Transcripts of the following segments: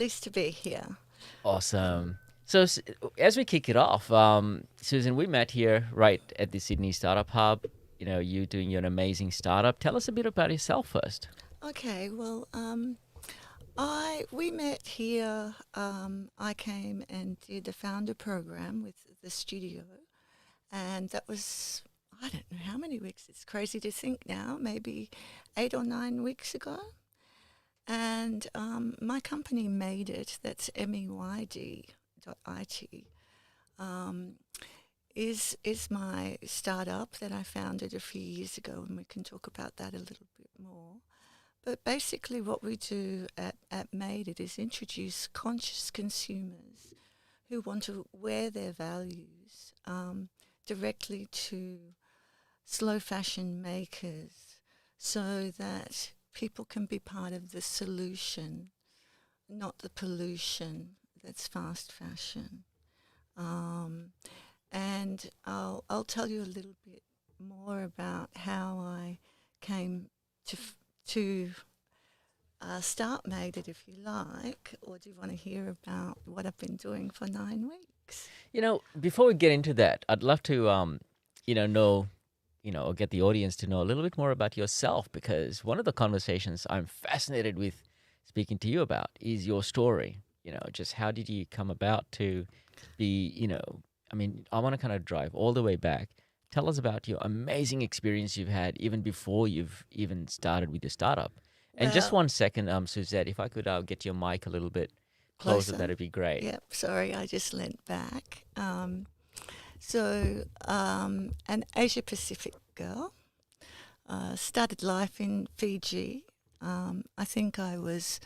Pleased to be here. Awesome. So as we kick it off, Susan, we met here right at the Sydney Startup Hub. You know, you doing your amazing startup. Tell us a bit about yourself first. Okay, well, I we met here. I came and did a founder program with the studio, and that was I don't know how many weeks. It's crazy to think now. Maybe 8 or 9 weeks ago. And my company made it. That's MEYD.IT. Um, is my startup that I founded a few years ago, and we can talk about that a little bit more. But basically, what we do at Made It is introduce conscious consumers who want to wear their values directly to slow fashion makers so that people can be part of the solution, not the pollution that's fast fashion. Um, and I'll tell you a little bit more about how I came to start Made It if you like, or do you want to hear about what I've been doing for 9 weeks? You know, before we get into that, I'd love to, know, or get the audience to know a little bit more about yourself because one of the conversations I'm fascinated with speaking to you about is your story. You know, just how did you come about to be, I mean, I want to kind of drive all the way back. Tell us about your amazing experience you've had even before you've even started with your startup. And just Well, 1 second, Suzette, if I could get your mic a little bit closer, closer. that'd be great. Yep, sorry, I just leant back. An Asia Pacific girl, started life in Fiji. I think I was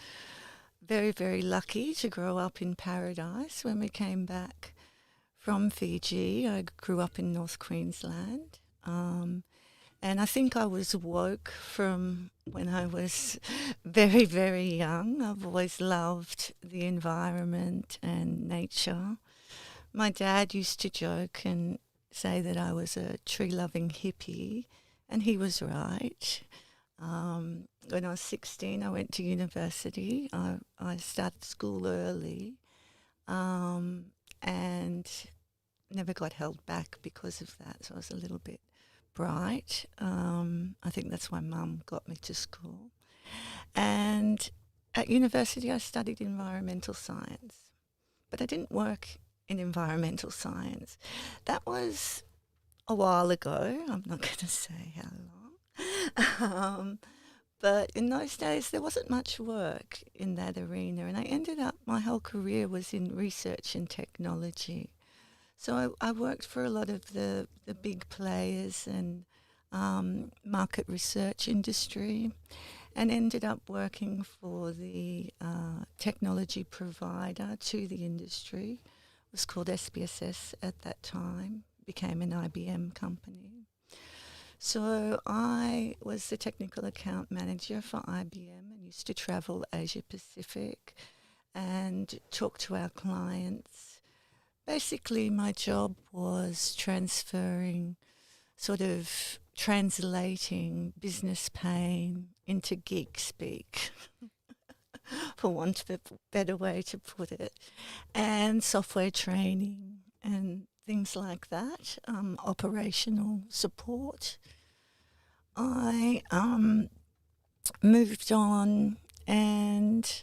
very, very lucky to grow up in paradise when we came back from Fiji. I grew up in North Queensland. And I think I was woke from when I was very, very young. I've always loved the environment and nature. My dad used to joke and say that I was a tree loving hippie, and he was right. When I was 16, I went to university. I started school early um, and never got held back because of that. So I was a little bit bright. I think that's why mum got me to school. And at university, I studied environmental science, but I didn't work in environmental science. That was a while ago. I'm not going to say how long. But in those days, there wasn't much work in that arena. And I ended up, my whole career was in research and technology. So I worked for a lot of the big players and market research industry and ended up working for the technology provider to the industry. It was called SPSS at that time, became an IBM company. So I was the technical account manager for IBM and used to travel Asia Pacific and talk to our clients. Basically, my job was transferring, sort of translating business pain into geek speak, for want of a better way to put it, and software training and things like that, operational support. I moved on and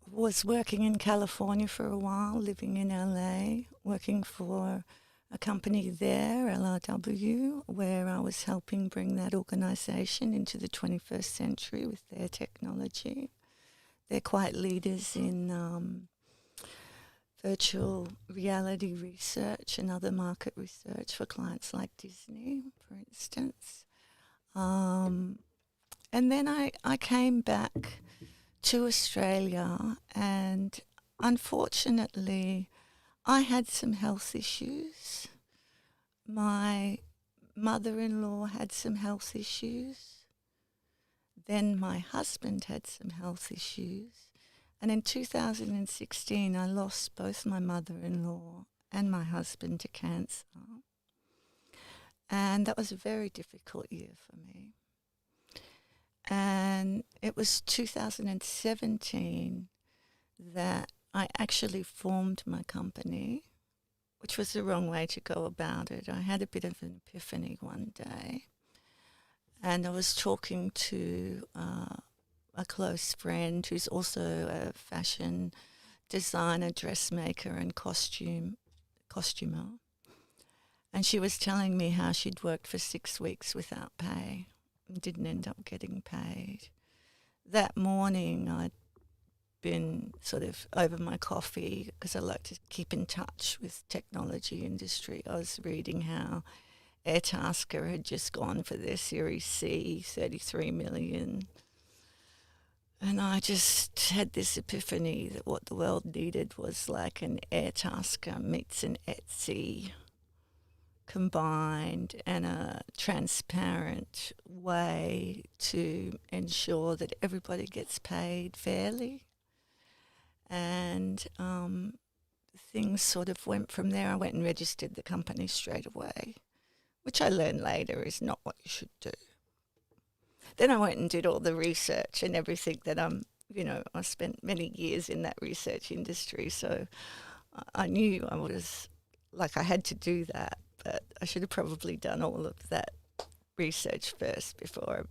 was working in California for a while, living in LA, working for a company there, LRW, where I was helping bring that organization into the 21st century with their technology. They're quite leaders in virtual reality research and other market research for clients like Disney, for instance. Um, and then I came back to Australia, and unfortunately, I had some health issues. My mother in law had some health issues. Then my husband had some health issues. And in 2016, I lost both my mother in law and my husband to cancer. And that was a very difficult year for me. And it was 2017 that I actually formed my company, which was the wrong way to go about it. I had a bit of an epiphany one day, and I was talking to a close friend who's also a fashion designer, dressmaker, and costumer. And she was telling me how she'd worked for 6 weeks without pay and didn't end up getting paid. That morning, I'd been sort of over my coffee because I like to keep in touch with technology industry. I was reading how Airtasker had just gone for their Series C, 33 million. And I just had this epiphany that what the world needed was like an Airtasker meets an Etsy combined, and a transparent way to ensure that everybody gets paid fairly. And things sort of went from there. I went and registered the company straight away, which I learned later is not what you should do. Then I went and did all the research and everything that I spent many years in that research industry. So I knew I had to do that, but I should have probably done all of that research first before,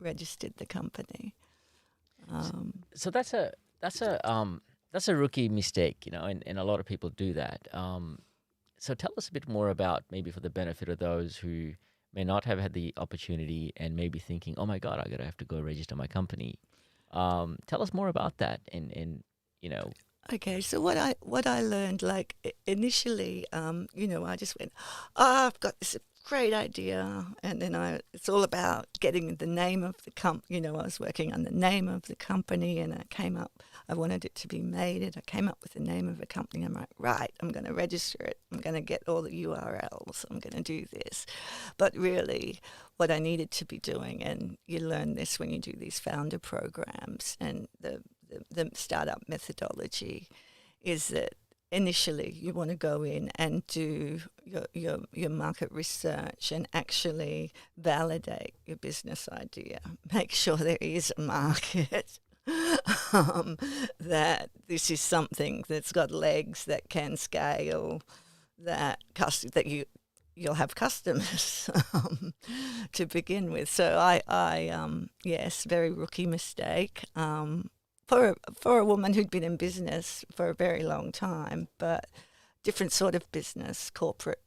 registered the company. So that's a rookie mistake, and a lot of people do that. So tell us a bit more about, maybe for the benefit of those who may not have had the opportunity and may be thinking, oh my God, I'm gonna have to go register my company. Tell us more about that, and. Okay, so what I learned, like initially, I just went, I've got this great idea, and then it's all about getting the name of the company. I was working on the name of the company, and I wanted it to be made, and I came up with the name of the company. I'm like, right, I'm going to register it. I'm going to get all the URLs. I'm going to do this. But really, what I needed to be doing, and you learn this when you do these founder programs and the startup methodology, is that initially you want to go in and do your market research and actually validate your business idea. Make sure there is a market, that this is something that's got legs, that can scale, that you'll have customers to begin with. So yes, very rookie mistake. For a woman who'd been in business for a very long time, but different sort of business, corporate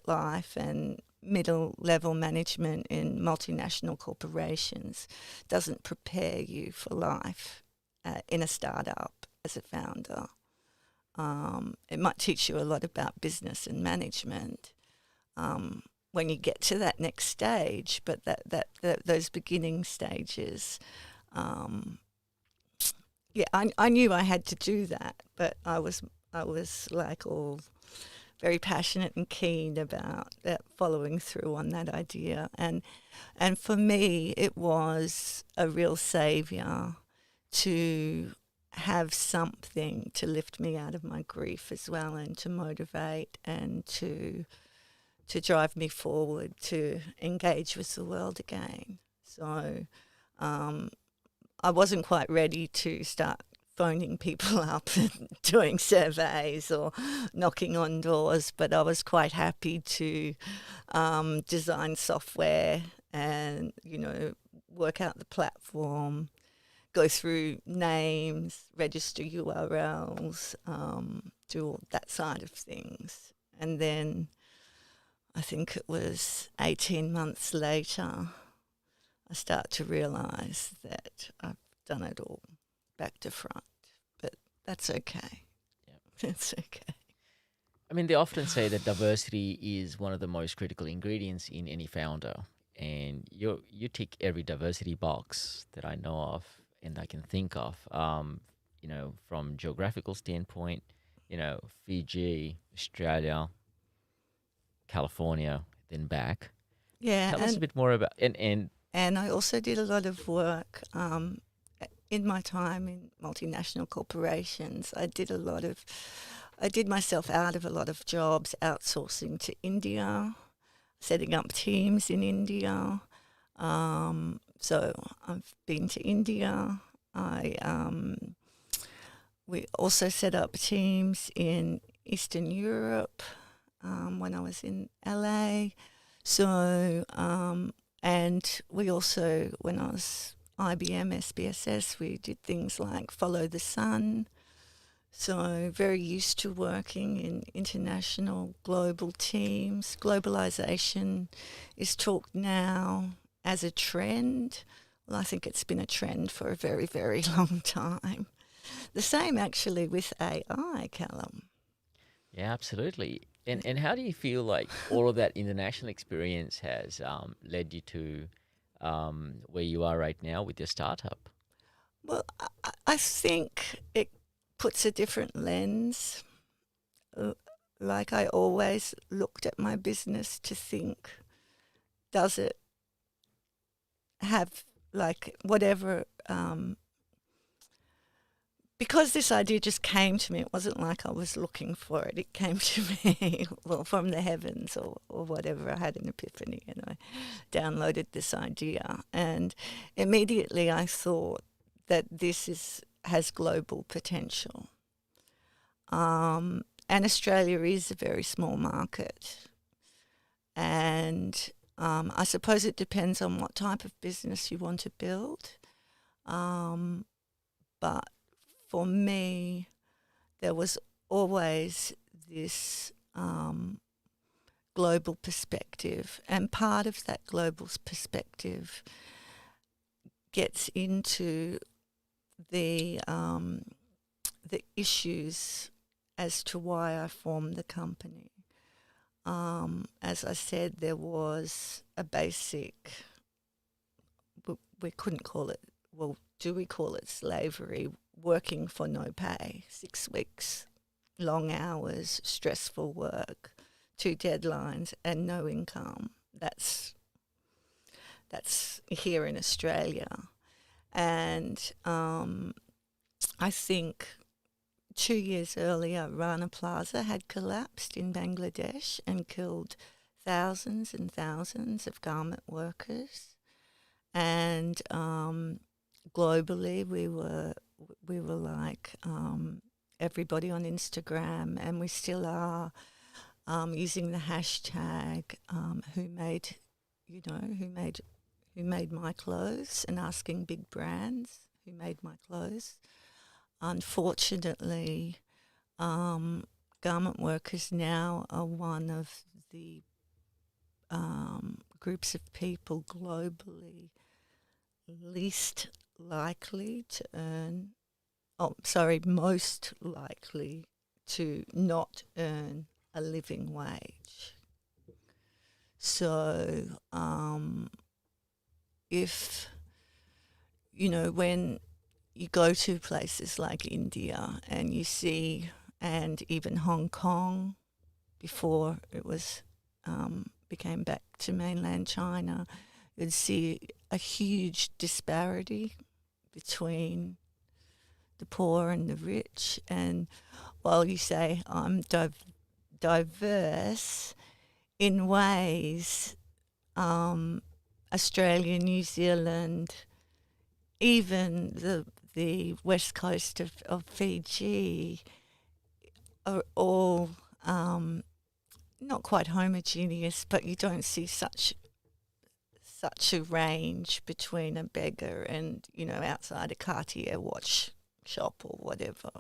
life and middle level management in multinational corporations doesn't prepare you for life in a startup as a founder. It might teach you a lot about business and management when you get to that next stage, but those beginning stages. I knew I had to do that, but I was like all very passionate and keen about following through on that idea, and for me it was a real saviour to have something to lift me out of my grief as well, and to motivate and to drive me forward to engage with the world again. So I wasn't quite ready to start phoning people up and doing surveys or knocking on doors, but I was quite happy to design software and, work out the platform, go through names, register URLs, do all that side of things. And then I think it was 18 months later, I start to realise that I've done it all back to front, but that's okay. Yeah. That's okay. I mean, they often say that diversity is one of the most critical ingredients in any founder, and you tick every diversity box that I know of and I can think of. From geographical standpoint, Fiji, Australia, California, then back. Yeah. Tell us a bit more about And I also did a lot of work in my time in multinational corporations. I did myself out of a lot of jobs, outsourcing to India, setting up teams in India. So I've been to India. I we also set up teams in Eastern Europe when I was in LA. So, and we also, when I was IBM, SBSS, we did things like Follow the Sun. So, very used to working in international global teams. Globalization is talked now as a trend. Well, I think it's been a trend for a very, very long time. The same actually with AI, Callum. Yeah, absolutely. And how do you feel like all of that international experience has led you to where you are right now with your startup? Well, I think it puts a different lens. Uh, Like I always looked at my business to think, does it have like whatever? Because this idea just came to me, it wasn't like I was looking for it. It came to me, well, from the heavens or whatever. I had an epiphany and I downloaded this idea. And immediately I thought that has global potential. And Australia is a very small market. And I suppose it depends on what type of business you want to build. But for me, there was always this global perspective, and part of that global perspective gets into the issues as to why I formed the company. As I said, there was a basic, we couldn't call it, well, do we call it slavery? Working for no pay, 6 weeks, long hours, stressful work, 2 deadlines, and no income. That's here in Australia, and I think 2 years earlier, Rana Plaza had collapsed in Bangladesh and killed thousands and thousands of garment workers, and globally we were like everybody on Instagram, and we still are using the hashtag who made my clothes, and asking big brands who made my clothes. Unfortunately, garment workers now are one of the groups of people globally least likely to earn, most likely to not earn a living wage. So if, when you go to places like India and you see, and even Hong Kong before it was became back to mainland China, you'd see a huge disparity between the poor and the rich. And while you say I'm diverse in ways, Australia, New Zealand, even the west coast of Fiji are all not quite homogeneous, but you don't see such a range between a beggar and, outside a Cartier watch shop or whatever.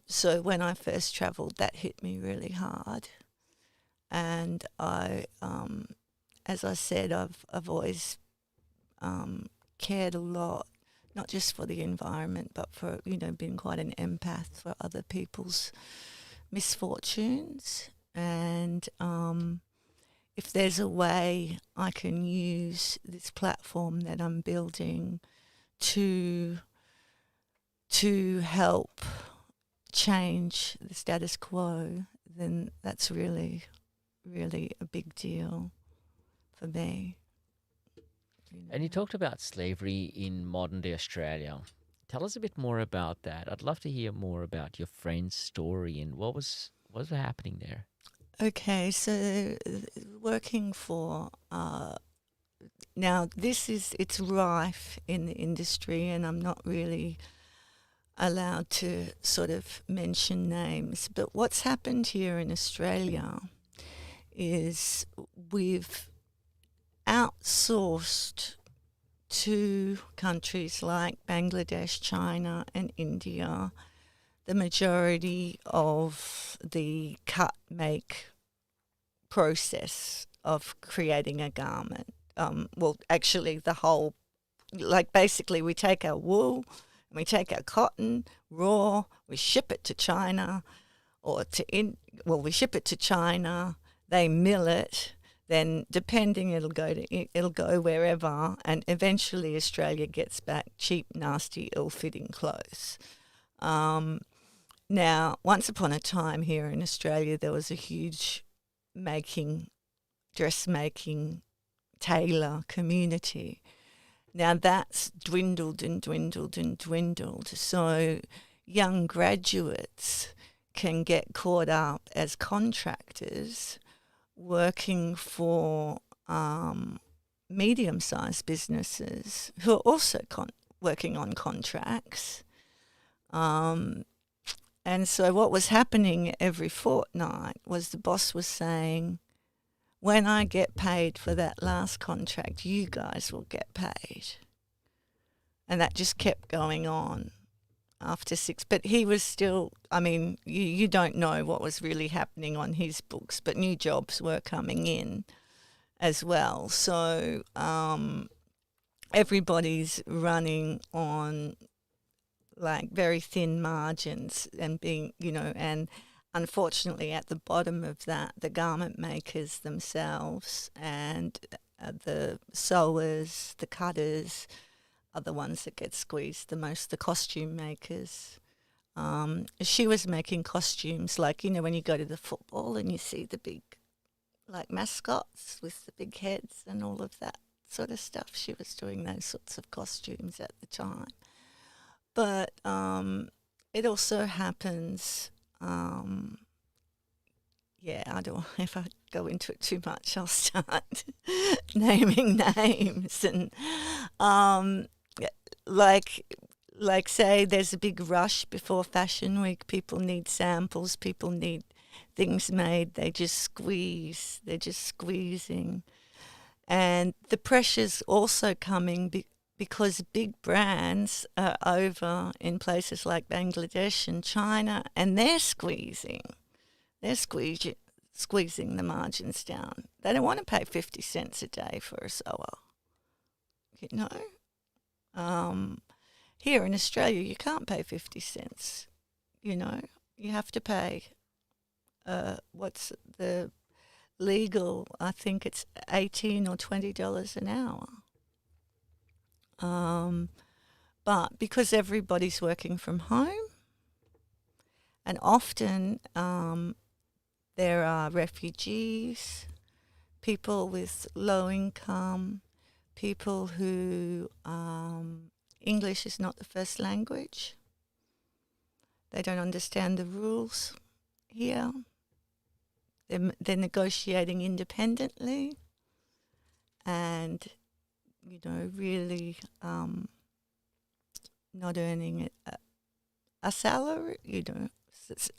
So when I first travelled, that hit me really hard. And I, as I said, I've always cared a lot, not just for the environment, but for, being quite an empath for other people's misfortunes. And if there's a way I can use this platform that I'm building to help change the status quo, then that's really, really a big deal for me. And you talked about slavery in modern day Australia. Tell us a bit more about that. I'd love to hear more about your friend's story and what was happening there. Okay, so working for now it's rife in the industry, and I'm not really allowed to sort of mention names. But what's happened here in Australia is we've outsourced to countries like Bangladesh, China, and India the majority of the cut make process of creating a garment. Well, actually, the whole, like basically, we take our wool and we take our cotton raw, we ship it to China, we ship it to China. They mill it. Then, depending, it'll go wherever, and eventually Australia gets back cheap, nasty, ill-fitting clothes. Now, once upon a time here in Australia, there was a huge dressmaking, tailor community. Now that's dwindled and dwindled and dwindled. So young graduates can get caught up as contractors working for medium-sized businesses who are also working on contracts. And so what was happening every fortnight was the boss was saying, when I get paid for that last contract, you guys will get paid. And that just kept going on after 6. But he was still, I mean, you don't know what was really happening on his books, but new jobs were coming in as well. So everybody's running on like very thin margins and being, and unfortunately at the bottom of that, the garment makers themselves and the sewers, the cutters are the ones that get squeezed the most, the costume makers. She was making costumes like, when you go to the football and you see the big like mascots with the big heads and all of that sort of stuff. She was doing those sorts of costumes at the time. But it also happens, I don't, if I go into it too much, I'll start naming names. And like say there's a big rush before Fashion Week, people need samples, people need things made, they're just squeezing. And the pressure's also coming because big brands are over in places like Bangladesh and China, and they're squeezing the margins down. They don't want to pay 50 cents a day for a sewer, Here in Australia, you can't pay 50 cents, You have to pay, what's the legal, I think it's $18 or $20 an hour. But because everybody's working from home, and often there are refugees, people with low income, people who English is not the first language. They don't understand the rules here. They're negotiating independently and, really not earning a salary,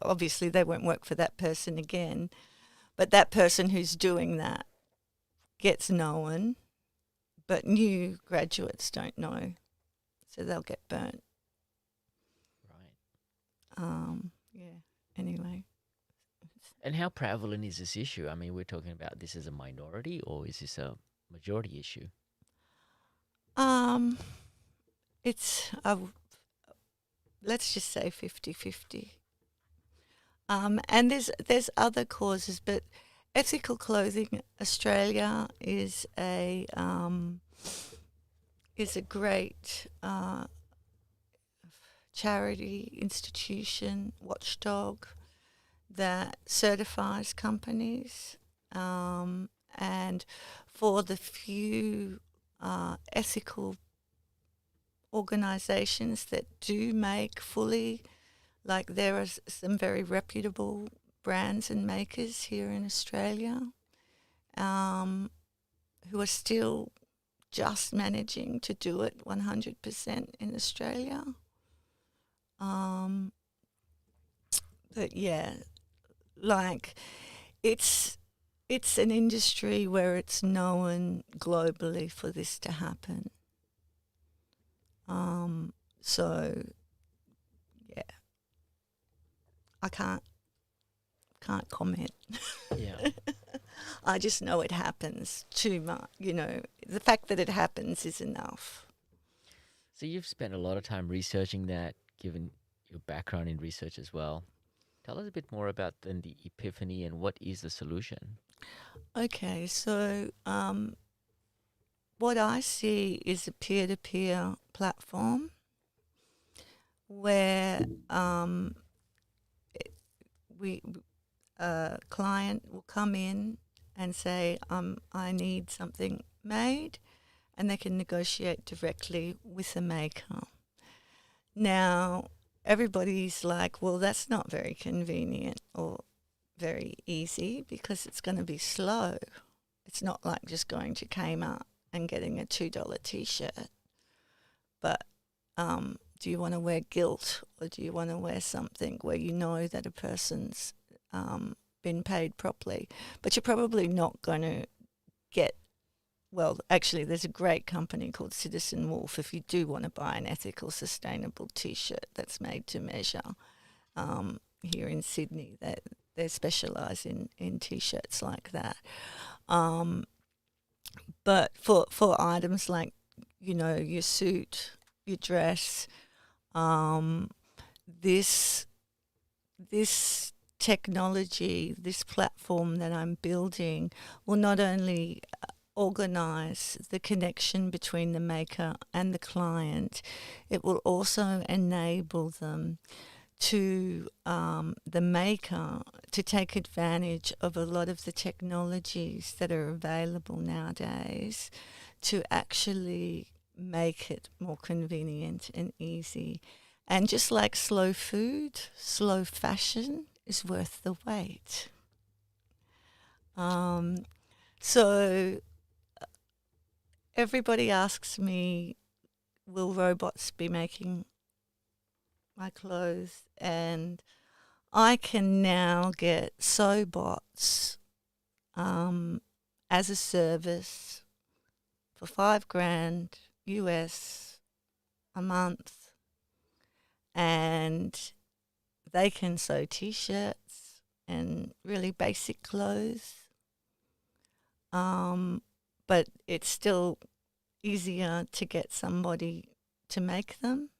Obviously, they won't work for that person again, but that person who's doing that gets known, but new graduates don't know, so they'll get burnt. Right. Anyway. And how prevalent is this issue? I mean, we're talking about this as a minority, or is this a majority issue? It's, let's just say 50-50. And there's other causes, but Ethical Clothing Australia is a great charity institution, watchdog, that certifies companies, and for the few ethical organisations that do make fully, like there are some very reputable brands and makers here in Australia who are still just managing to do it 100% in Australia. Um, but yeah, like it's it's an industry where it's known globally for this to happen. So yeah, I can't comment. Yeah. I just know it happens too much. The fact that it happens is enough. So you've spent a lot of time researching that, given your background in research as well. Tell us a bit more about then the epiphany and what is the solution. Okay, so what I see is a peer-to-peer platform where we a client will come in and say, I need something made, and they can negotiate directly with the maker. Now, everybody's like, well, that's not very convenient or very easy because it's going to be slow. It's not like just going to Kmart and getting a $2 t-shirt. But do you want to wear guilt, or do you want to wear something where you know that a person's been paid properly? But you're probably not going to get, well, actually, there's a great company called Citizen Wolf if you do want to buy an ethical, sustainable t-shirt that's made to measure here in Sydney. That they specialise in t-shirts like that. But for items like, your suit, your dress, this technology, this platform that I'm building will not only organize the connection between the maker and the client, it will also enable them to the maker to take advantage of a lot of the technologies that are available nowadays to actually make it more convenient and easy. And just like slow food, slow fashion is worth the wait. So everybody asks me, will robots be making my clothes? And I can now get sew bots as a service for $5,000 US a month, and they can sew t-shirts and really basic clothes. But it's still easier to get somebody to make them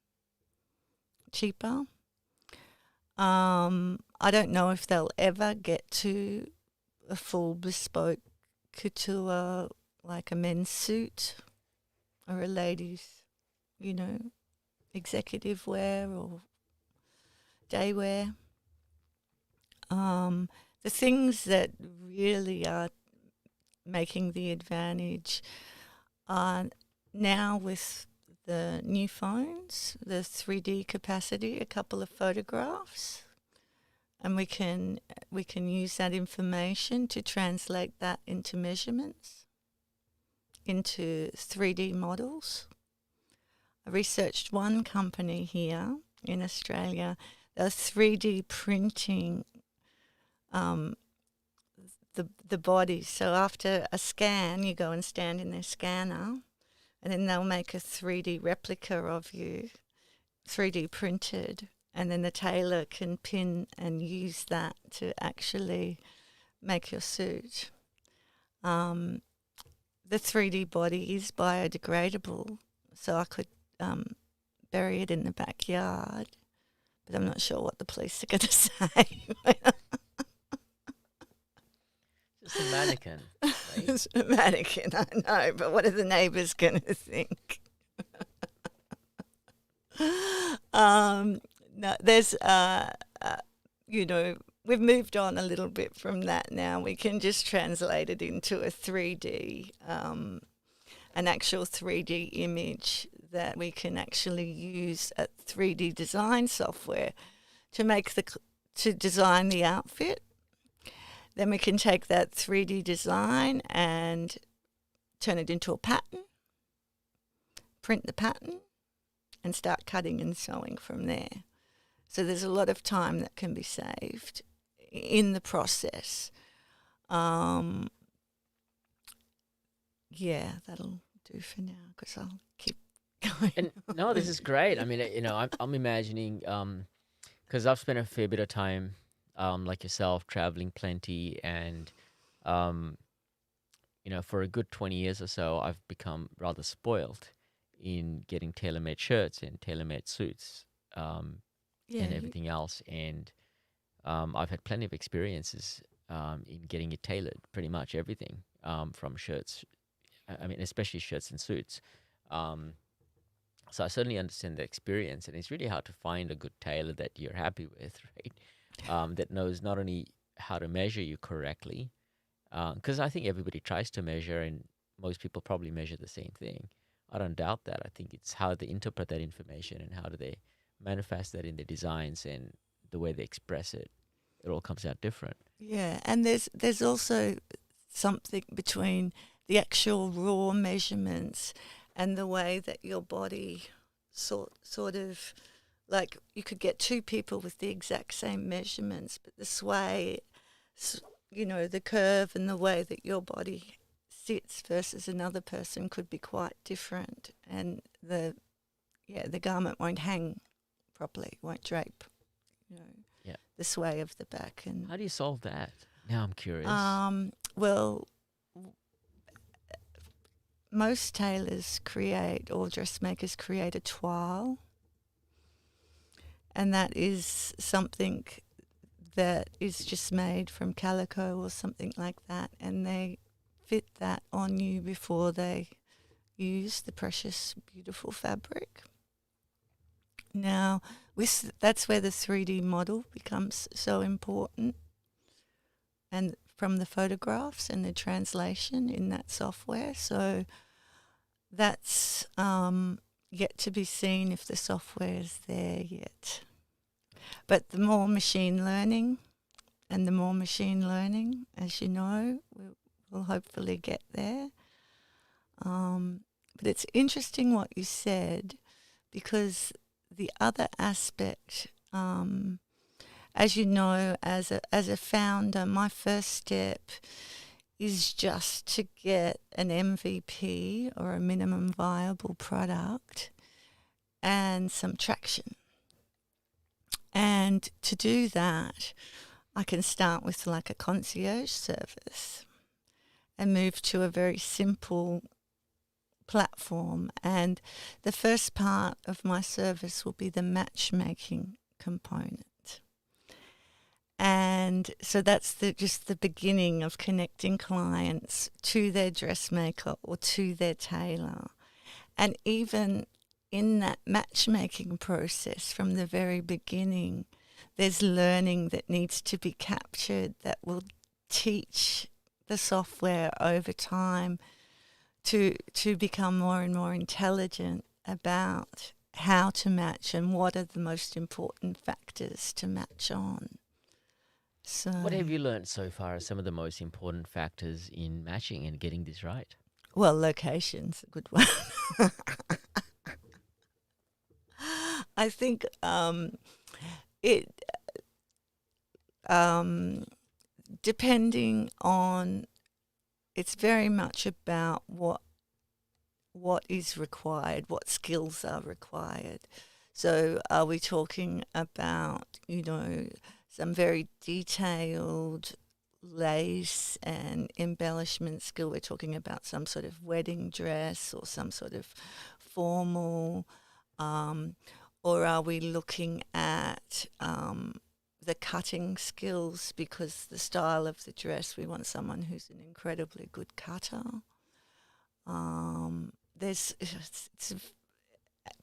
cheaper. I don't know if they'll ever get to a full bespoke couture, like a men's suit or a lady's, executive wear or day wear. The things that really are making the advantage are now with the new phones, the 3D capacity, a couple of photographs, and we can use that information to translate that into measurements, into 3D models. I researched one company here in Australia. They're 3D printing the body. So after a scan, you go and stand in their scanner, and then they'll make a 3D replica of you, 3D printed, and then the tailor can pin and use that to actually make your suit. The 3D body is biodegradable, so I could bury it in the backyard, but I'm not sure what the police are going to say. Just a mannequin, right? It's a mannequin, I know, but what are the neighbours going to think? No, there's, we've moved on a little bit from that now. We can just translate it into a 3D, an actual 3D image that we can actually use a 3D design software to design the outfit. Then we can take that 3D design and turn it into a pattern, print the pattern, and start cutting and sewing from there. So there's a lot of time that can be saved in the process. Yeah, that'll do for now because I'll keep going. And no, this is great. I mean, I'm imagining, because I've spent a fair bit of time, like yourself, traveling plenty, and um, for a good 20 years or so, I've become rather spoiled in getting tailor-made shirts and tailor-made suits, Yeah, and everything else. And I've had plenty of experiences in getting it tailored, pretty much everything, from shirts. I mean, especially shirts and suits. Um, so I certainly understand the experience, and it's really hard to find a good tailor that you're happy with, right? That knows not only how to measure you correctly, because I think everybody tries to measure, and most people probably measure the same thing. I don't doubt that. I think it's how they interpret that information and how do they manifest that in their designs and the way they express it. It all comes out different. yeah, and there's also something between the actual raw measurements and the way that your body sort of, like, you could get two people with the exact same measurements, but the sway, the curve and the way that your body sits versus another person could be quite different, and the garment won't hang properly, won't drape, you know, Yeah. the sway of the back. And How do you solve that? Now I'm curious. well, most tailors create, or dressmakers create, a toile, and that is something that is just made from calico or something like that, and they fit that on you before they use the precious, beautiful fabric. Now, that's where the 3D model becomes so important, and from the photographs and the translation in that software. So that's yet to be seen if the software is there yet. But the more machine learning, as you know, we'll hopefully get there. But it's interesting what you said, because the other aspect, as you know, as a founder, my first step is just to get an MVP, or a minimum viable product, and some traction. And to do that, I can start with like a concierge service and move to a very simple platform. And the first part of my service will be the matchmaking component. And so that's just the beginning of connecting clients to their dressmaker or to their tailor. And even in that matchmaking process from the very beginning, there's learning that needs to be captured that will teach the software over time to become more and more intelligent about how to match and what are the most important factors to match on. So, What have you learned so far as some of the most important factors in matching and getting this right? well, location's a good one. I think it depending on, it's very much about what is required, what skills are required. So are we talking about, some very detailed lace and embellishment skill? We're talking about some sort of wedding dress or some sort of formal, or are we looking at the cutting skills, because the style of the dress, we want someone who's an incredibly good cutter. There's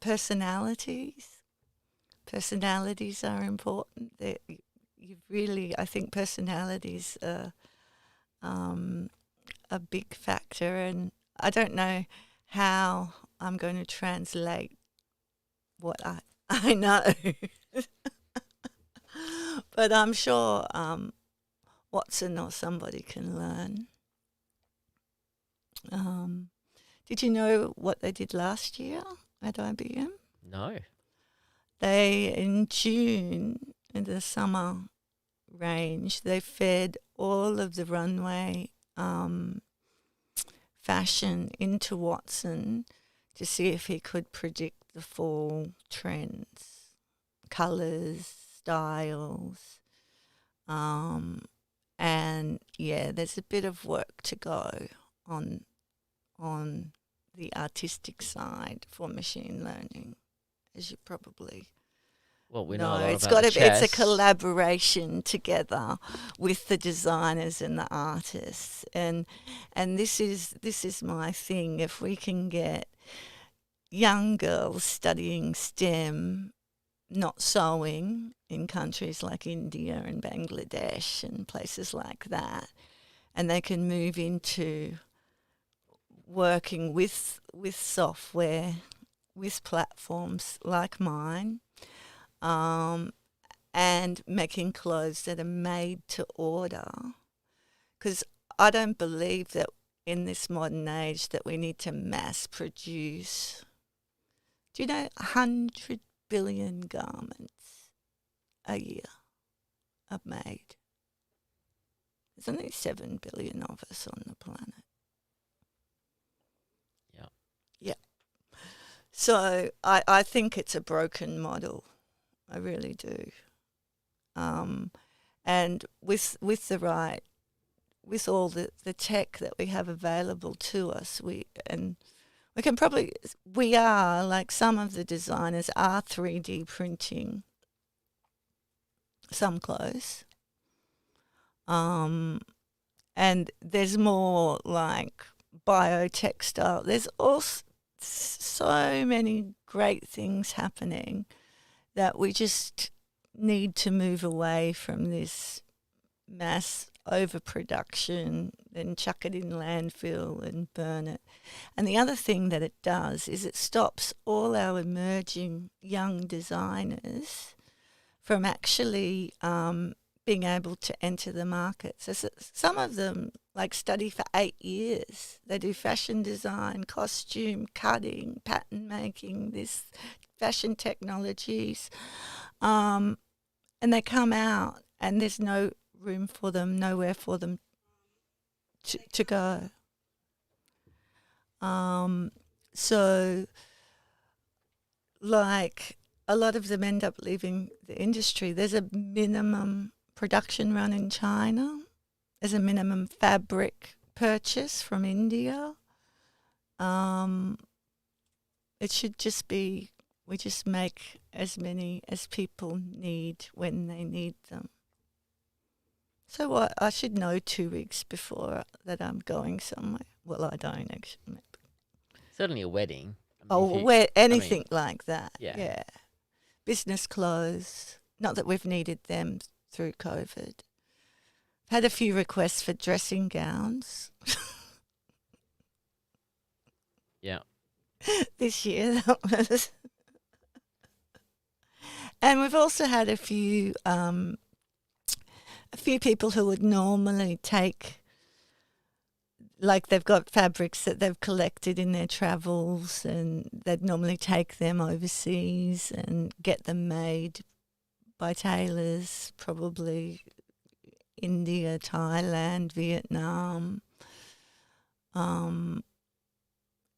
personalities. Personalities are important. I think personalities are a big factor, and I don't know how I'm going to translate what I know. But I'm sure Watson or somebody can learn. Did you know what they did last year at IBM? No. They, in June, in the summer range, they fed all of the runway fashion into Watson to see if he could predict the fall trends, colours, styles. And yeah, there's a bit of work to go on the artistic side for machine learning, as you probably Well, we know a know. lot It's about got the to. It's a chess. collaboration together with the designers and the artists, and this is my thing. If we can get young girls studying STEM, not sewing, in countries like India and Bangladesh and places like that, and they can move into working with software, with platforms like mine, and making clothes that are made to order. Because I don't believe that in this modern age that we need to mass produce. Do you know 100 billion garments a year are made? There's only 7 billion of us on the planet. Yeah. Yeah. So I think it's a broken model. I really do. And with all the tech that we have available to us, we are, like some of the designers are 3D printing some clothes. And there's more like biotextile. There's also so many great things happening that we just need to move away from this mass overproduction and chuck it in landfill and burn it. And the other thing that it does is it stops all our emerging young designers from actually being able to enter the market. So some of them like study for 8 years. They do fashion design, costume, cutting, pattern making, this fashion technologies. And they come out and there's no room for them, nowhere for them to go. So, like, a lot of them end up leaving the industry. There's a minimum production run in China. There's a minimum fabric purchase from India. It should just be, we just make as many as people need when they need them. So what? I should know 2 weeks before that I'm going somewhere. Well, I don't actually. Certainly a wedding. I mean, Oh, wear anything like that. yeah. Yeah. Business clothes. Not that we've needed them through COVID. Had a few requests for dressing gowns Yeah. this year. That was. And we've also had a few people who would normally take, like they've got fabrics that they've collected in their travels and they'd normally take them overseas and get them made by tailors, probably India, Thailand, Vietnam.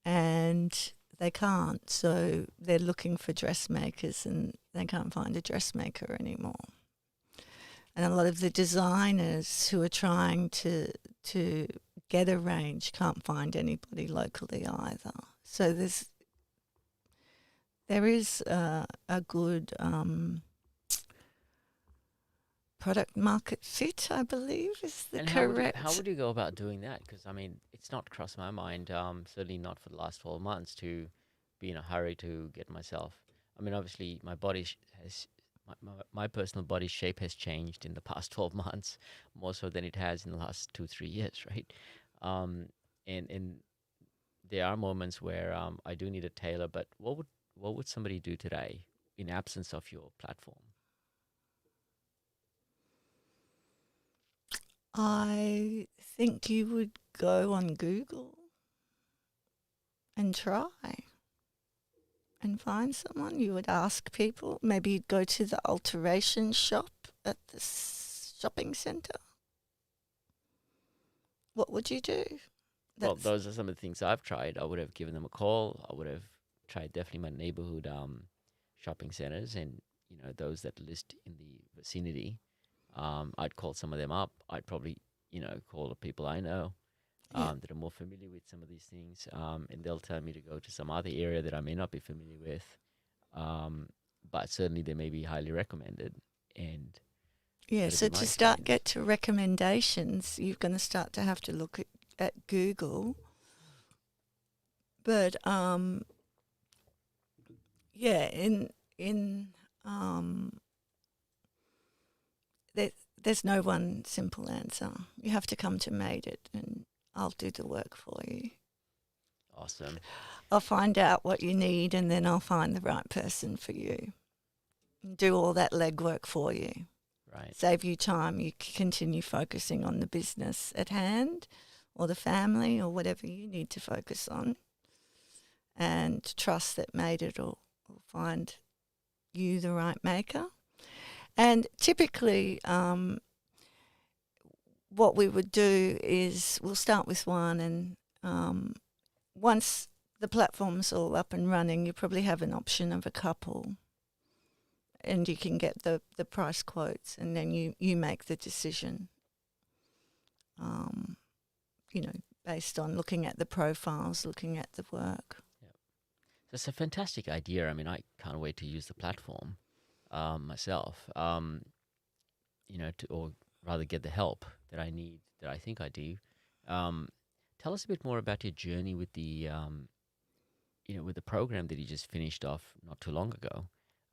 And they can't, so they're looking for dressmakers and they can't find a dressmaker anymore. And a lot of the designers who are trying to get a range can't find anybody locally either. So there is a good product market fit, I believe, is the And correct. how would you go about doing that? Because I mean, it's not crossed my mind. Certainly not for the last 12 months to be in a hurry to get myself. I mean, obviously, my body has my personal body shape has changed in the past 12 months, more so than it has in the last 2-3 years, right? And there are moments where I do need a tailor. But what would somebody do today in absence of your platform? I think you would go on Google and try and find someone? You would ask people. Maybe you'd go to the alteration shop at the shopping centre. What would you do? Well, those are some of the things I've tried. I would have given them a call. I would have tried definitely my neighborhood shopping centers, and those that list in the vicinity. I'd call some of them up. I'd probably call the people I know that are more familiar with some of these things, and they'll tell me to go to some other area that I may not be familiar with, but certainly they may be highly recommended. And yeah, so to get to recommendations, you're going to start to have to look at Google. But there's no one simple answer. You have to come to Made It, and I'll do the work for you. Awesome. I'll find out what you need, and then I'll find the right person for you. And do all that legwork for you. Right. Save you time. You continue focusing on the business at hand, or the family, or whatever you need to focus on, and trust that Made It will find you the right maker. And typically, what we would do is we'll start with one, and once the platform's all up and running, you probably have an option of a couple, and you can get the price quotes, and then you make the decision, based on looking at the profiles, looking at the work. Yeah. So it's a fantastic idea. I mean, I can't wait to use the platform myself, or rather get the help that I need, that I think I do. Tell us a bit more about your journey with the, with the program that you just finished off not too long ago.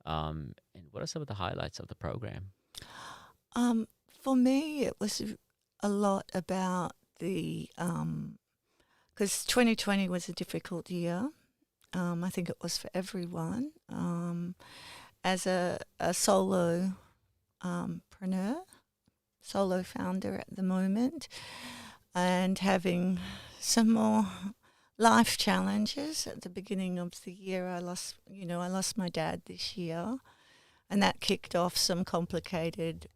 And what are some of the highlights of the program? For me, it was a lot about because 2020 was a difficult year. I think it was for everyone. As a solo solo founder at the moment, and having some more life challenges. At the beginning of the year, I lost my dad this year, and that kicked off some complicated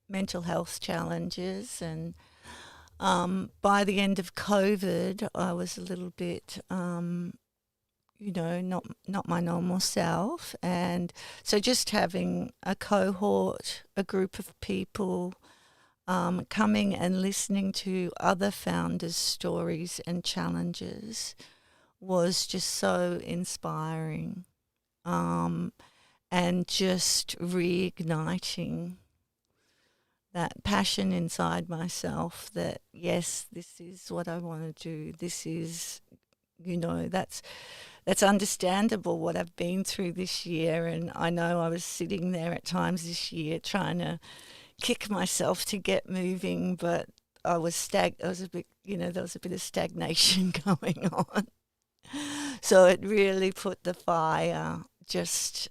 mental health challenges. And by the end of COVID, I was a little bit, not my normal self. And so just having a cohort, a group of people coming and listening to other founders' stories and challenges was just so inspiring, and just reigniting that passion inside myself that, yes, this is what I want to do. This is, that's understandable what I've been through this year. And I know I was sitting there at times this year trying to kick myself to get moving, but I was there was a bit of stagnation going on. So it really put the fire, just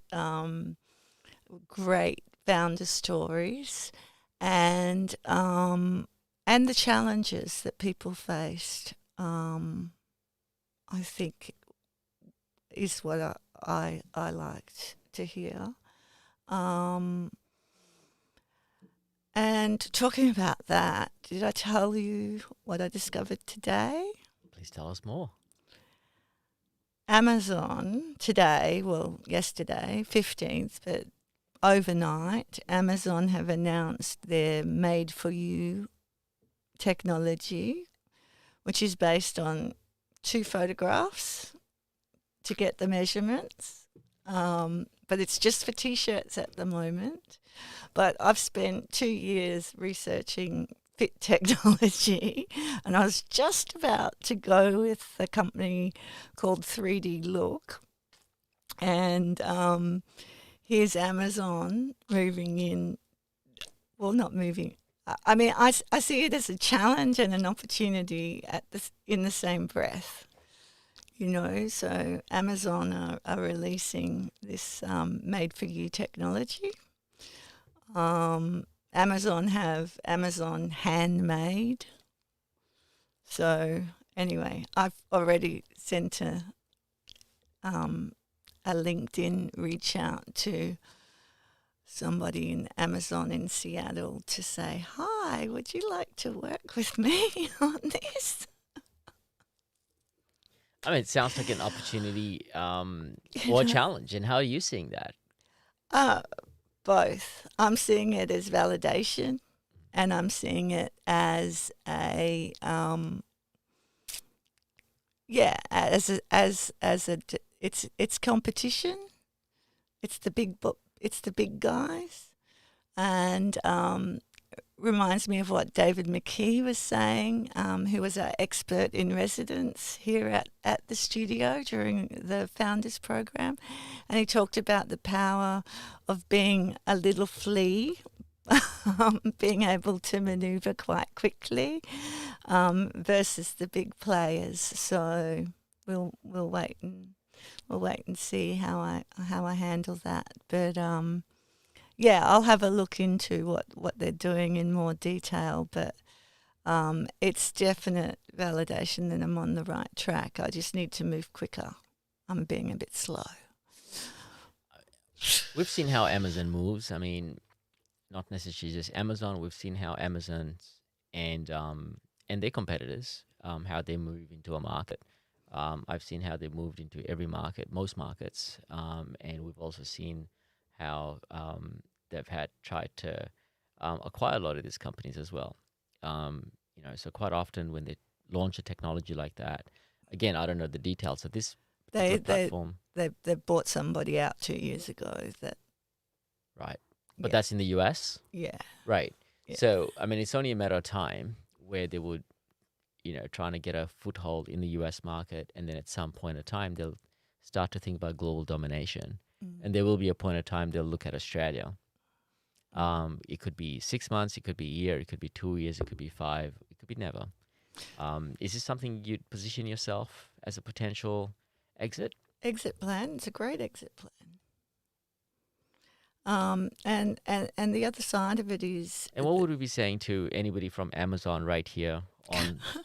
great founder stories, and the challenges that people faced, I think is what I liked to hear. And talking about that, did I tell you what I discovered today? Please tell us more. Amazon today, well, yesterday, 15th, but overnight, Amazon have announced their Made For You technology, which is based on 2 photographs to get the measurements. But it's just for T-shirts at the moment. But I've spent 2 years researching fit technology, and I was just about to go with a company called 3D Look. And here's Amazon moving in, well, not moving. I mean, I see it as a challenge and an opportunity in the same breath. So Amazon are releasing this Made For You technology. Amazon have Amazon Handmade. So anyway, I've already sent a a LinkedIn reach out to somebody in Amazon in Seattle to say, "Hi, would you like to work with me on this?" I mean, it sounds like an opportunity You or a know, challenge. And how are you seeing that? uh, both. I'm seeing it as validation, and I'm seeing it as a it's competition. It's the big guys, and reminds me of what David McKee was saying, who was our expert in residence here at the studio during the Founders Program. And he talked about the power of being a little flea, being able to maneuver quite quickly versus the big players. So we'll wait and see how I handle that. But yeah, I'll have a look into what they're doing in more detail, but it's definite validation that I'm on the right track. I just need to move quicker. I'm being a bit slow. We've seen how Amazon moves. I mean, not necessarily just Amazon. We've seen how Amazon and their competitors, how they move into a market. I've seen how they moved into every market, most markets, and we've also seen how they've had tried to acquire a lot of these companies as well. So quite often when they launch a technology like that, again, I don't know the details of this particular They platform, they bought somebody out 2 years ago. That right? But yeah that's in the US, yeah right? yeah So I mean, it's only a matter of time where they would, trying to get a foothold in the US market, and then at some point of time they'll start to think about global domination, and there will be a point of time they'll look at Australia. It could be 6 months, it could be a year, it could be 2 years, it could be 5, it could be never. Is this something you'd position yourself as a potential exit? exit plan. It's a great exit plan. And the other side of it is And what would we be saying to anybody from Amazon right here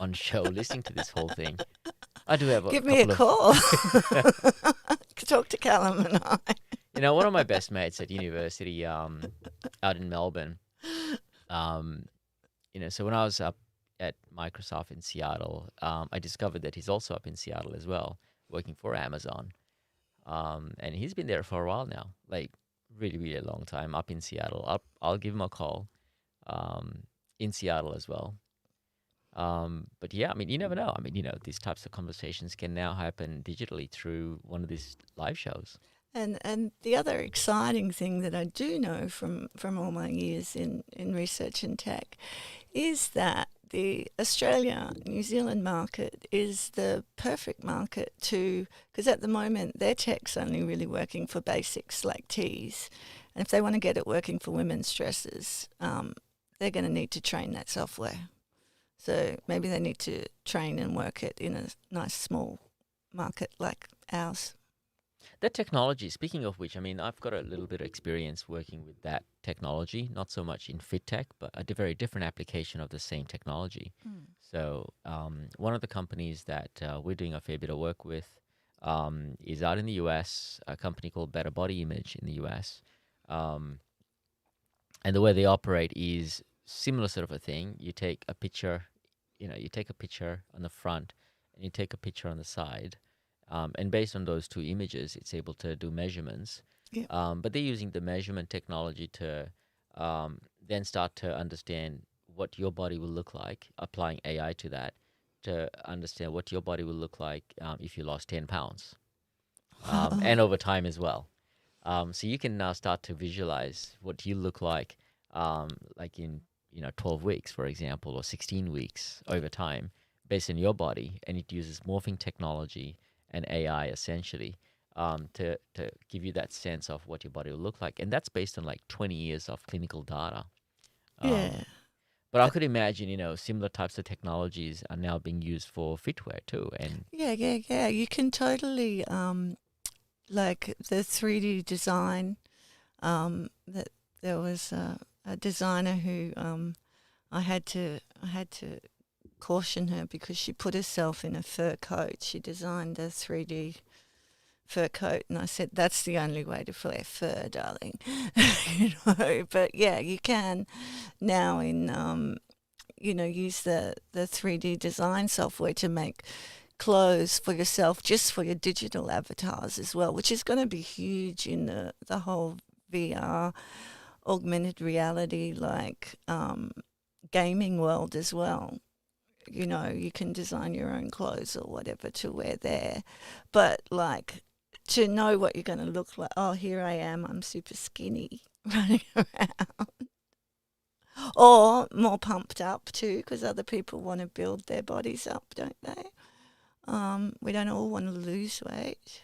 on show listening to this whole thing? I do have a give me a couple call. Talk to Callum and I. one of my best mates at university, out in Melbourne, so when I was up at Microsoft in Seattle, I discovered that he's also up in Seattle as well, working for Amazon. And he's been there for a while now, like really, really a long time up in Seattle. I'll give him a call, in Seattle as well. But yeah, I mean, you never know. I mean, these types of conversations can now happen digitally through one of these live shows. And the other exciting thing that I do know from all my years in research and tech is that the Australia-New Zealand market is the perfect market because at the moment their tech's only really working for basics like teas. And if they want to get it working for women's dresses, they're going to need to train that software. So maybe they need to train and work it in a nice small market like ours. That technology, speaking of which, I mean, I've got a little bit of experience working with that technology, not so much in fit tech, but a very different application of the same technology. So one of the companies that we're doing a fair bit of work with is out in the US, a company called Better Body Image in the US. And the way they operate is similar sort of a thing. You take a picture, you take a picture on the front and you take a picture on the side. And based on those two images, it's able to do measurements. Yeah. But they're using the measurement technology to then start to understand what your body will look like, applying AI to that, to understand what your body will look like if you lost 10 pounds, and over time as well. So you can now start to visualize what you look like in 12 weeks, for example, or 16 weeks over time, based on your body, and it uses morphing technology and AI essentially to give you that sense of what your body will look like. And that's based on like 20 years of clinical data. Yeah. But I could imagine, similar types of technologies are now being used for fitwear too. And Yeah. You can totally like the 3D design. That there was a designer who I had to caution her because she put herself in a fur coat. She designed a 3D fur coat, and I said, that's the only way to wear fur, darling. But yeah, you can now use the 3D design software to make clothes for yourself, just for your digital avatars as well, which is going to be huge in the whole VR, augmented reality, gaming world as well. You can design your own clothes or whatever to wear there. But to know what you're going to look like, oh, here I am, I'm super skinny running around. Or more pumped up too, because other people want to build their bodies up, don't they? We don't all want to lose weight.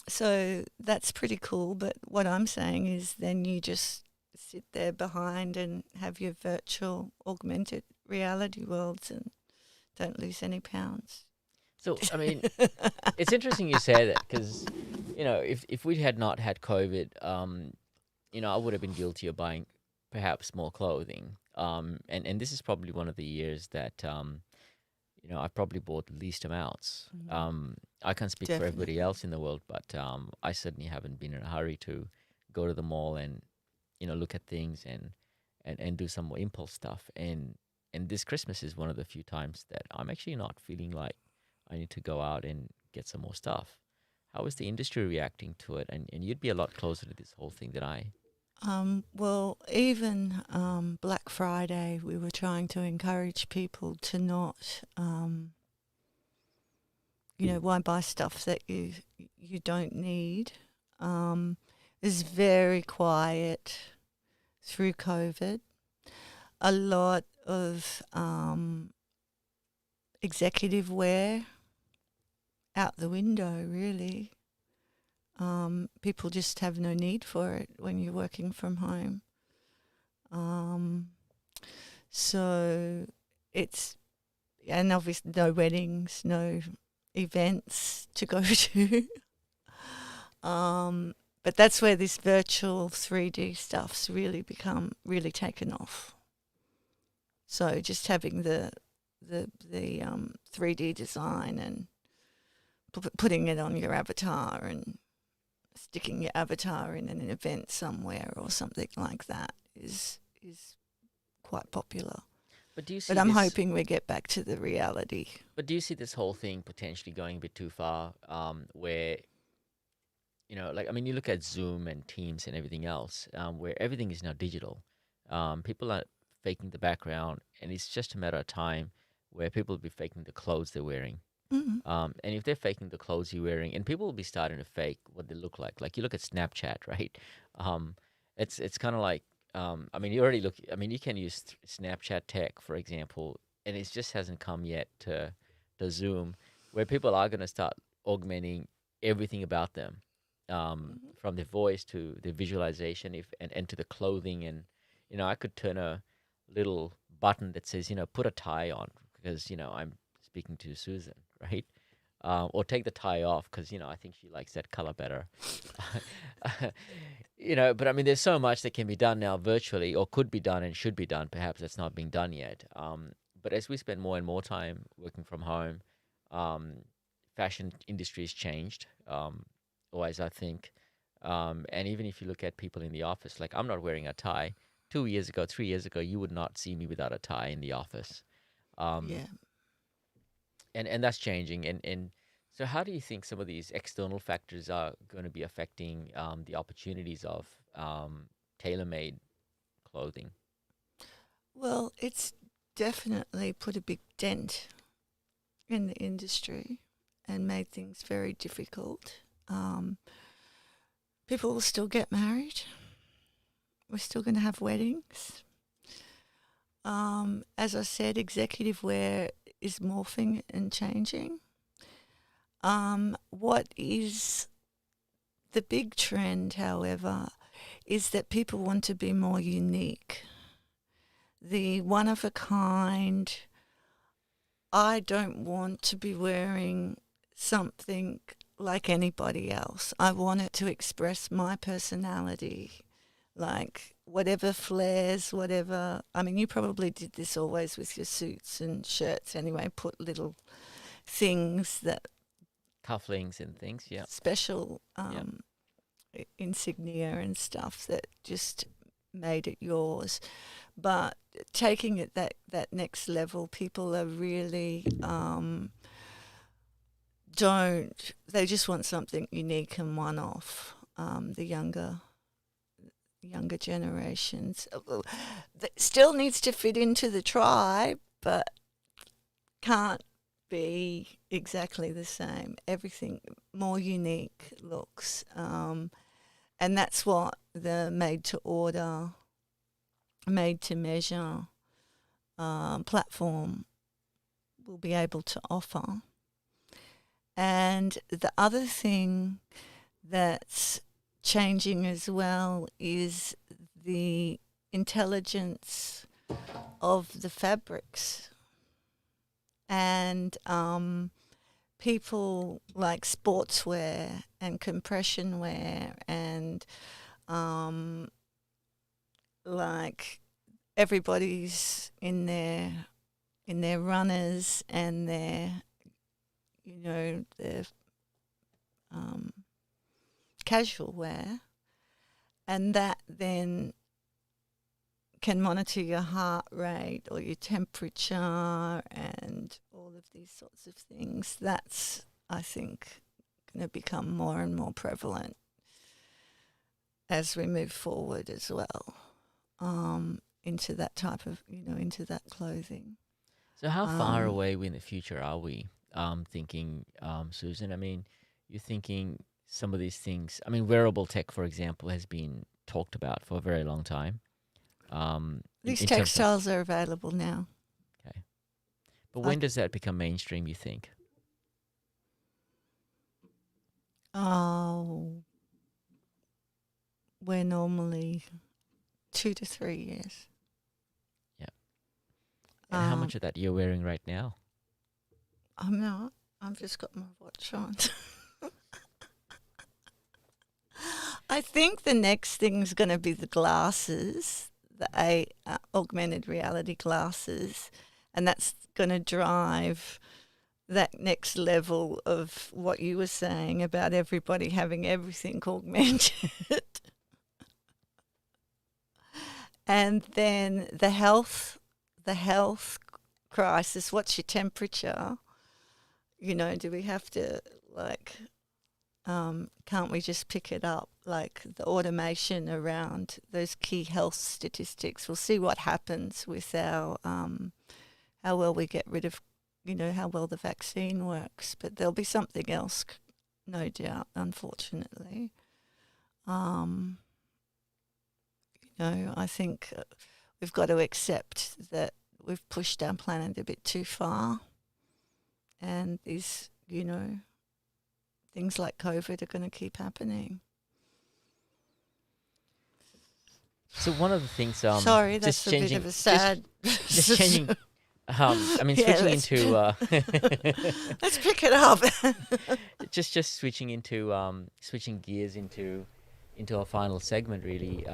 So that's pretty cool. But what I'm saying is then you just sit there behind and have your virtual augmented reality worlds and don't lose any pounds. So, I mean, it's interesting you say that because, if we had not had COVID, I would have been guilty of buying perhaps more clothing. And this is probably one of the years that, I probably bought the least amounts. I can't speak for everybody else in the world, but I certainly haven't been in a hurry to go to the mall and, look at things and do some more impulse stuff. And this Christmas is one of the few times that I'm actually not feeling like I need to go out and get some more stuff. How is the industry reacting to it? And you'd be a lot closer to this whole thing than I. Well, even Black Friday, we were trying to encourage people to not, why buy stuff that you don't need. It's very quiet through COVID. A lot of executive wear out the window, really. People just have no need for it when you're working from home. So and obviously no weddings, no events to go to. But that's where this virtual 3D stuff's really taken off. So just having the 3D design and putting it on your avatar and sticking your avatar in an event somewhere or something like that is quite popular. But do you see? But I'm hoping we get back to the reality. But do you see this whole thing potentially going a bit too far? Where, you look at Zoom and Teams and everything else, where everything is now digital. People are faking the background, and it's just a matter of time where people will be faking the clothes they're wearing. Mm-hmm. And if they're faking the clothes you're wearing, and people will be starting to fake what they look like. Like you look at Snapchat, right? It's kind of like, you can use Snapchat tech, for example, and it just hasn't come yet to Zoom, where people are going to start augmenting everything about them, from their voice to their visualization, and to the clothing. And, I could turn a little button that says, put a tie on because, I'm speaking to Susan, right? Or take the tie off because, I think she likes that color better. But I mean, there's so much that can be done now virtually or could be done and should be done. Perhaps that's not being done yet. But as we spend more and more time working from home, fashion industry has changed, always, I think. And even if you look at people in the office, like I'm not wearing a tie. 2 years ago, 3 years ago, you would not see me without a tie in the office. Yeah. And that's changing. And so how do you think some of these external factors are going to be affecting the opportunities of tailor-made clothing? Well, it's definitely put a big dent in the industry and made things very difficult. People will still get married. We're still going to have weddings. As I said, executive wear is morphing and changing. What is the big trend, however, is that people want to be more unique. The one of a kind, I don't want to be wearing something like anybody else. I want it to express my personality, like whatever flares, whatever. I mean, you probably did this always with your suits and shirts anyway, put little things that cufflinks and things. Yeah. special Yeah. insignia and stuff that just made it yours. But taking it that next level, people are really they just want something unique and one off. The younger generations that still needs to fit into the tribe, but can't be exactly the same. Everything more unique looks, and that's what the made to order, made to measure platform will be able to offer. And the other thing that's changing as well is the intelligence of the fabrics. And people like sportswear and compression wear and like everybody's in their runners and their casual wear, and that then can monitor your heart rate or your temperature and all of these sorts of things. That's, I think, going to become more and more prevalent as we move forward as well, into that type of, into that clothing. So how far away in the future are we thinking, Susan? I mean, you're thinking some of these things. I mean, wearable tech, for example, has been talked about for a very long time. These in terms of- textiles are available now. Okay. But when does that become mainstream, you think? Oh, we're normally 2 to 3 years. Yeah. And how much of that you're wearing right now? I'm not. I've just got my watch on. I think the next thing's going to be the glasses, the augmented reality glasses, and that's going to drive that next level of what you were saying about everybody having everything augmented. And then the health crisis. What's your temperature? Do we have to can't we just pick it up? Like the automation around those key health statistics. We'll see what happens with our how well we get rid of, how well the vaccine works. But there'll be something else, no doubt, unfortunately. I think we've got to accept that we've pushed our planet a bit too far. And these, things like COVID are going to keep happening. So one of the things, sorry, that's just a changing, bit of a sad. just changing. I mean, Yeah, switching let's- into Let's pick it up. just switching into switching gears into our final segment. Really,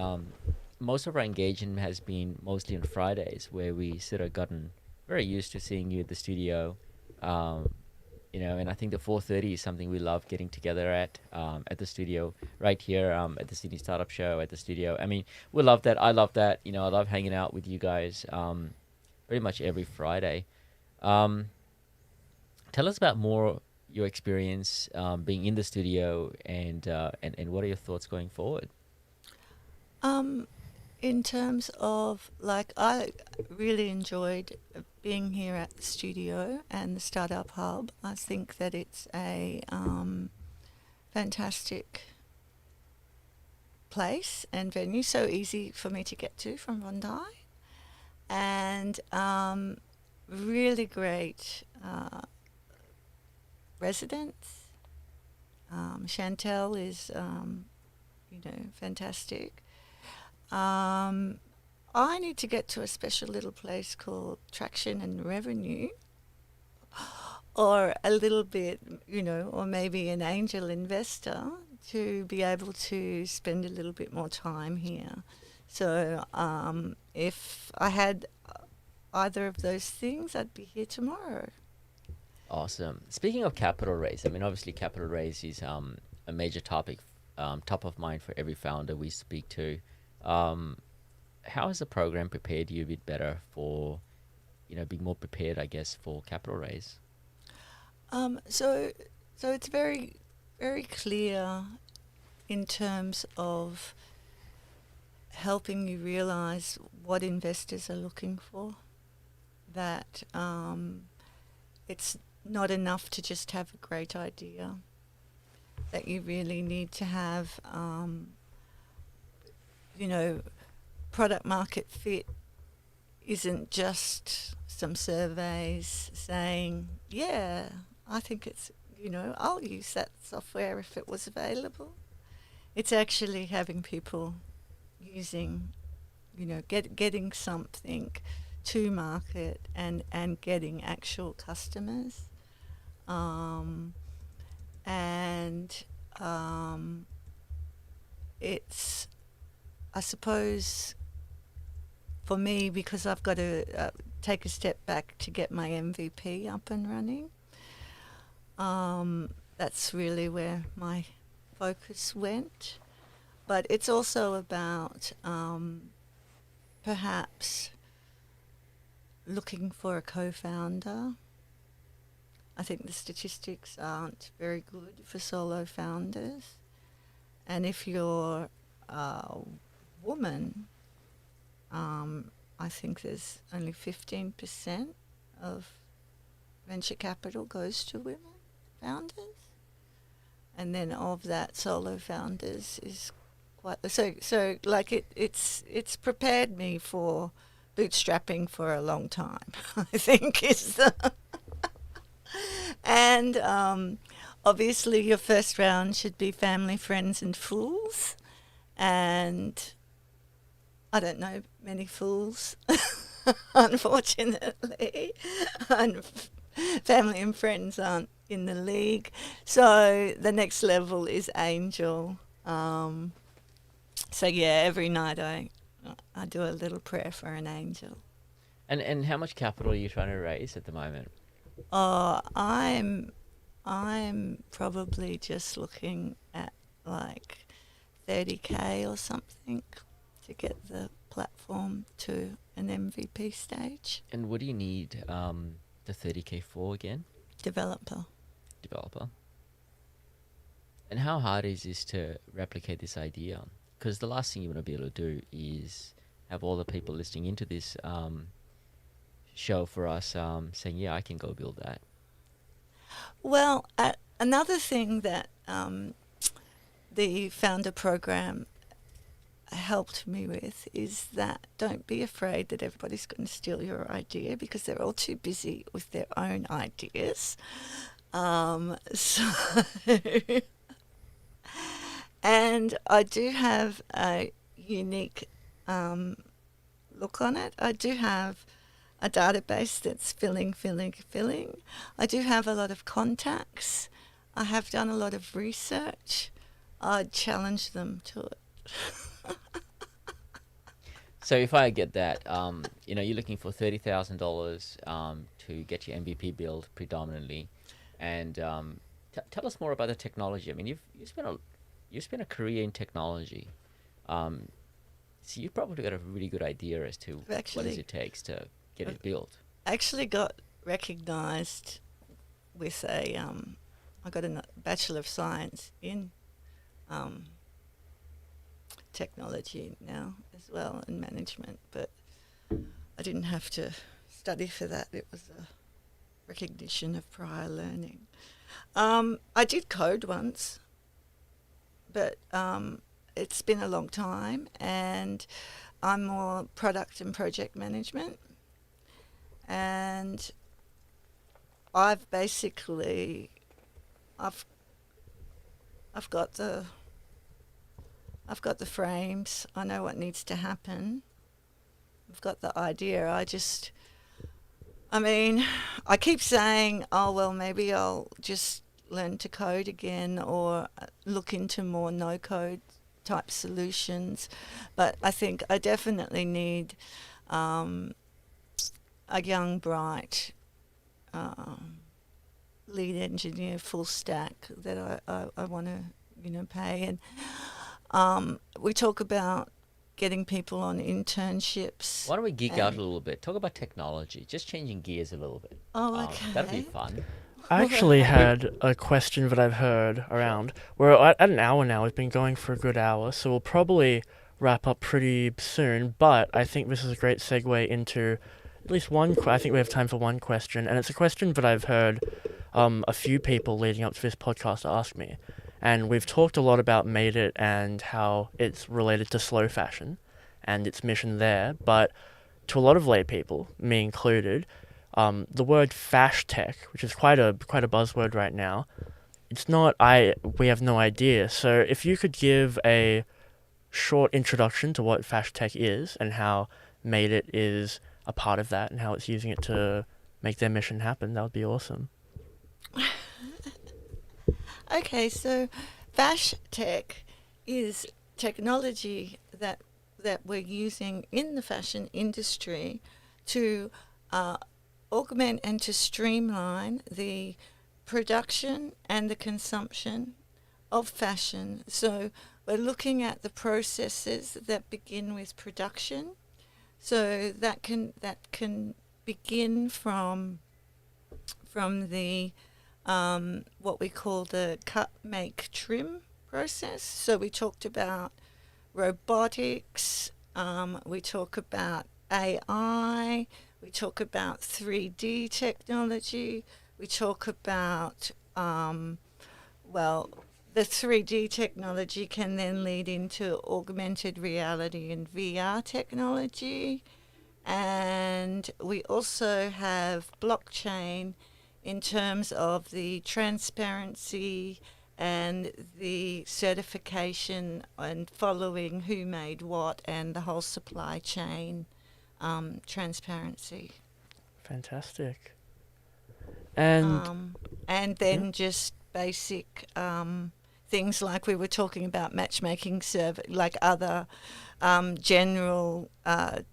most of our engagement has been mostly on Fridays, where we sort of gotten very used to seeing you at the studio. And I think the 4:30 is something we love getting together at the studio right here at the Sydney Startup Show at the studio. I mean, we love that. I love that. I love hanging out with you guys pretty much every Friday. Tell us about more your experience being in the studio and what are your thoughts going forward? In terms of, I really enjoyed being here at the studio and the Startup Hub. I think that it's a fantastic place and venue, so easy for me to get to from Bondi. And really great residents. Chantel is, fantastic. I need to get to a special little place called Traction and Revenue, or a little bit, or maybe an angel investor to be able to spend a little bit more time here. So if I had either of those things, I'd be here tomorrow. Awesome. Speaking of capital raise, I mean, obviously, capital raise is a major topic, top of mind for every founder we speak to. Um, how has the program prepared you a bit better for, being more prepared, I guess, for capital raise? So, so it's very, very clear in terms of helping you realize what investors are looking for. That it's not enough to just have a great idea. That you really need to have, you know, product market fit isn't just some surveys saying, yeah, I think it's, I'll use that software if it was available. It's actually having people using, getting something to market and getting actual customers. Um, and it's, I suppose, for me, because I've got to take a step back to get my MVP up and running, that's really where my focus went. But it's also about perhaps looking for a co-founder. I think the statistics aren't very good for solo founders. And if you're a woman, I think there's only 15% of venture capital goes to women founders. And then of that, solo founders is quite so like it's prepared me for bootstrapping for a long time. I think is the and obviously your first round should be family, friends, and fools. And I don't know many fools, unfortunately, and family and friends aren't in the league. So the next level is angel. So yeah, every night I do a little prayer for an angel. And how much capital are you trying to raise at the moment? Oh, I'm probably just looking at like 30K or something to get the platform to an MVP stage. And what do you need the 30K for again? Developer. Developer. And how hard is this to replicate this idea? Because the last thing you want to be able to do is have all the people listening into this show for us saying, yeah, I can go build that. Well, another thing that the founder program helped me with is that don't be afraid that everybody's going to steal your idea because they're all too busy with their own ideas. So and I do have a unique look on it. I do have a database that's filling. I do have a lot of contacts. I have done a lot of research. I'd challenge them to it. So if I get that, you're looking for $30,000 to get your MVP build predominantly, and tell us more about the technology. I mean, you spent a career in technology, so you've probably got a really good idea as to what it takes to get it built. I actually got recognised with I got a Bachelor of Science in technology now as well, and management, but I didn't have to study for that. It was a recognition of prior learning. I did code once, but it's been a long time, and I'm more product and project management. And I've basically, I've got the frames. I know what needs to happen. I've got the idea. I keep saying, oh, well, maybe I'll just learn to code again or look into more no-code type solutions. But I think I definitely need a young, bright lead engineer full stack that I want to, pay. And we talk about getting people on internships. Why don't we geek out a little bit? Talk about technology, just changing gears a little bit. Oh, okay. That'd be fun. I actually had a question that I've heard around. We're at an hour now. We've been going for a good hour, so we'll probably wrap up pretty soon. But I think this is a great segue into at least one. I think we have time for one question, and it's a question that I've heard a few people leading up to this podcast ask me. And we've talked a lot about Made It and how it's related to slow fashion and its mission there. But to a lot of lay people, me included, the word fashtech, which is quite a buzzword right now, it's not. We have no idea. So if you could give a short introduction to what fashtech is and how Made It is a part of that and how it's using it to make their mission happen, that would be awesome. Okay, so fashtech is technology that we're using in the fashion industry to augment and to streamline the production and the consumption of fashion. So we're looking at the processes that begin with production. So that can begin from the what we call the cut, make, trim process. So we talked about robotics, we talk about AI, we talk about 3D technology, we talk about, the 3D technology can then lead into augmented reality and VR technology. And we also have blockchain in terms of the transparency and the certification and following who made what and the whole supply chain transparency. Fantastic. And then just basic things like we were talking about matchmaking like other general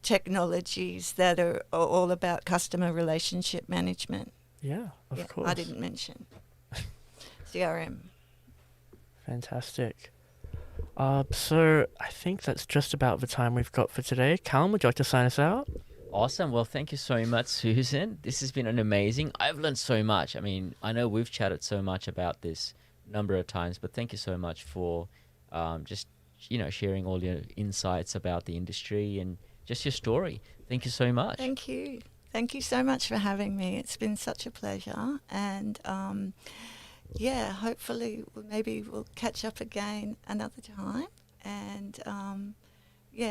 technologies that are all about customer relationship management. Yeah, of course. I didn't mention CRM. Fantastic. So I think that's just about the time we've got for today. Callum, would you like to sign us out? Awesome. Well, thank you so much, Susan. This has been an amazing. I've learned so much. I mean, I know we've chatted so much about this a number of times, but thank you so much for just sharing all your insights about the industry and just your story. Thank you so much. Thank you. Thank you so much for having me. It's been such a pleasure. And hopefully maybe we'll catch up again another time. And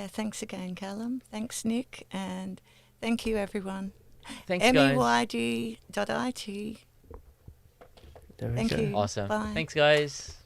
thanks again, Callum. Thanks, Nick. And thank you, everyone. Thanks, guys. MEYD.IT. There we Thank go. you. Awesome. Bye. Thanks, guys.